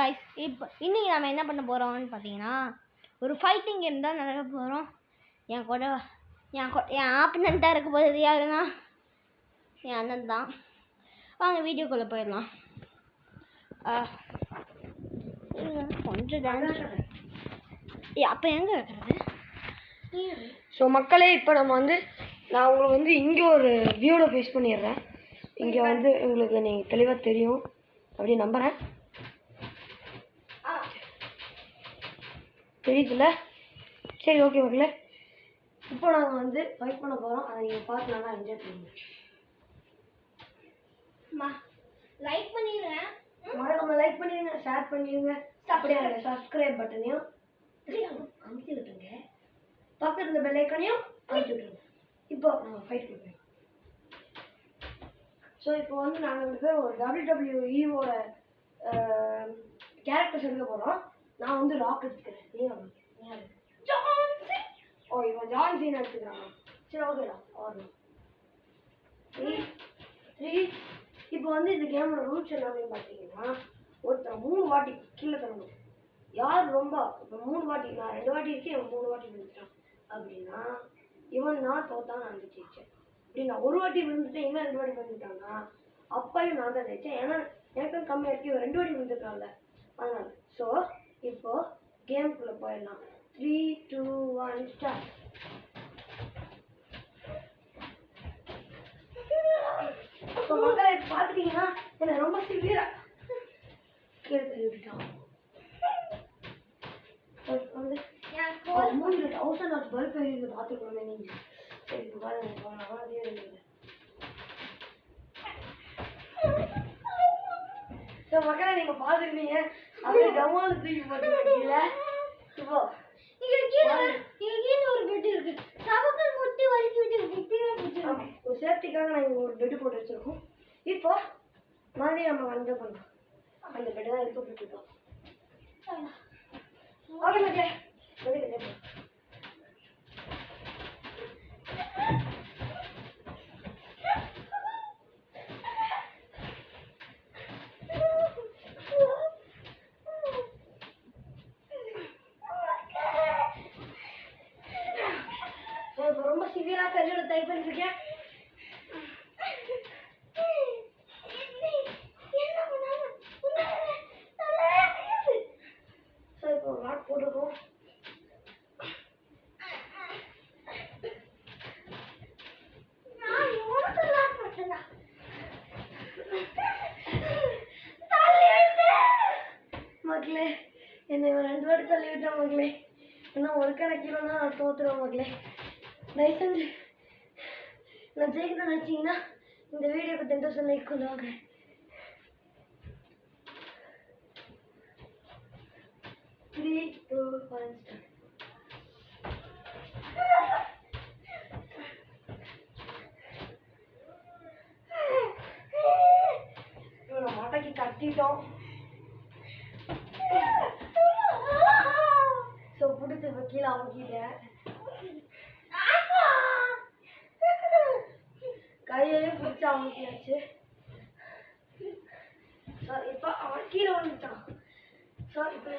guys, இப்போ இன்னைக்கு நாம என்ன பண்ண போறோம்னு பார்த்தீங்கன்னா ஒரு ஃபைட்டிங் கேம் தான் நடக்க போகிறோம். என் கூட என் ஆப்பனண்ட்டாக இருக்க போகிறது யாருன்னா என் அண்ணன் தான். வாங்க வீடியோக்குள்ளே போயிடலாம். கொஞ்சம் டான்ஸ் அப்போ எங்கே இருக்கிறது? ஸோ மக்களே, இப்போ நம்ம நான் உங்களுக்கு இங்கே ஒரு வியூவில் ஃபேஸ் பண்ணிடுறேன். இங்கே உங்களுக்கு நீங்கள் தெளிவாக தெரியும் அப்படி நம்புகிறேன். தெரியுதுல்ல? சரி, ஓகே மக்களே. இப்போ நாங்கள் ஃபைட் பண்ண போகிறோம். அதை நீங்கள் பார்த்து நல்லா என்ஜாய் பண்ணுங்க. லைக் பண்ணிடுங்க, மறக்காம லைக் பண்ணிடுங்க, ஷேர் பண்ணிடுங்க, அப்படியே அந்த சப்ஸ்கிரைப் பட்டனையும் அமுத்தி விட்டுருங்க. பக்கத்தில் இருந்த பெல் ஐக்கானையும் அமுத்தி விட்டுருங்க. இப்போ நம்ம ஃபைட் பண்ணுறோம். ஸோ இப்போ நாங்கள் ஒரு WWE-வோட கேரக்டர்ஸ் எடுக்க போகிறோம். நான் ராக் எடுத்துக்கிறேன். ஓ, இவன் ஜான் சீனா எடுத்துக்கிறாங்க. சரி, ஓகேடா. ஆடணும் 3 இப்போ இந்த கேமோட ரூல்ஸ் என்ன அப்படின்னு பார்த்தீங்கன்னா, ஒருத்தர் 3 வாட்டி கீழே தரணும். யார் ரொம்ப இப்போ 3 வாட்டி, நான் 2 வாட்டி இருக்கேன், இவன் 3 வாட்டி விழுந்துட்டான் அப்படின்னா இவன் நான் தோத்தான், நான் ஜெயிச்சேன். இப்படி நான் 1 வாட்டி விழுந்துட்டேன், இவன் 2 வாட்டி விழுந்துட்டான்னா அப்பையும் நான் தான் ஜெயிச்சேன். ஏன்னா எனக்கும் கம்மியாக இருக்கு, இவன் 2 வாட்டி விழுந்துருக்கான்ல, அதனால. ஸோ இப்போ கேமுக்குள்ளே போயிடலாம். 3, 2, 1 ஸ்டார்ட். ஸோ மக்களை பார்த்துட்டீங்கன்னா என்ன ரொம்ப சிவியரா கீழே தள்ளி விட்டுட்டான். 3000 பல்ப் எரியுது, பார்த்துக்கணுமே நீங்கள். சரி, இப்போ பாருங்க. ஸோ மக்களை நீங்கள் பார்த்துருக்கீங்க, அப்படியே டமால் தூக்கி போட்டுருக்கீங்கள. இப்போ ஒரு பெட் இருக்கு, சபக்கல் முட்டி வலிக்கி விட்டு ஒரு சேஃப்டிக்காக நாங்கள் ஒரு பெட்டு போட்டு வச்சிருக்கோம். இப்போ மறுபடியும் நம்ம பண்ணோம். அந்த பெட்டு தான் எடுத்து போட்டுருக்கோம். ஓகே மக்களே, இப்போ ரொம்ப சிவியராக கையோட டைப் பண்ணிருக்கேன். ஸோ இப்போ ராக் போட்டுருக்கோம். மக்களே, என்னை 2 வாட்டி தள்ளி விட்டேன் மக்களே. இன்னும் ஒரு கணக்கிலன்னா நான் தோத்துருவேன் மக்களே. தயவு செஞ்சு நான் ஜெயிக்கணும்னு நினச்சிங்கன்னா இந்த வீடியோக்கு 10,000 லைக் கொண்டு வாங்க. Three, 2, 1 start. நம்ம மாட்டாக்கி கட்டிட்டோம். ஸோ பிடிச்சி இப்போ கீழே அமுக்கிட்டேன். கையையும் பிடிச்சி அமுக்கியாச்சு. ஸோ இப்போ அவன் கீழே வந்துட்டான். ஸோ இப்போ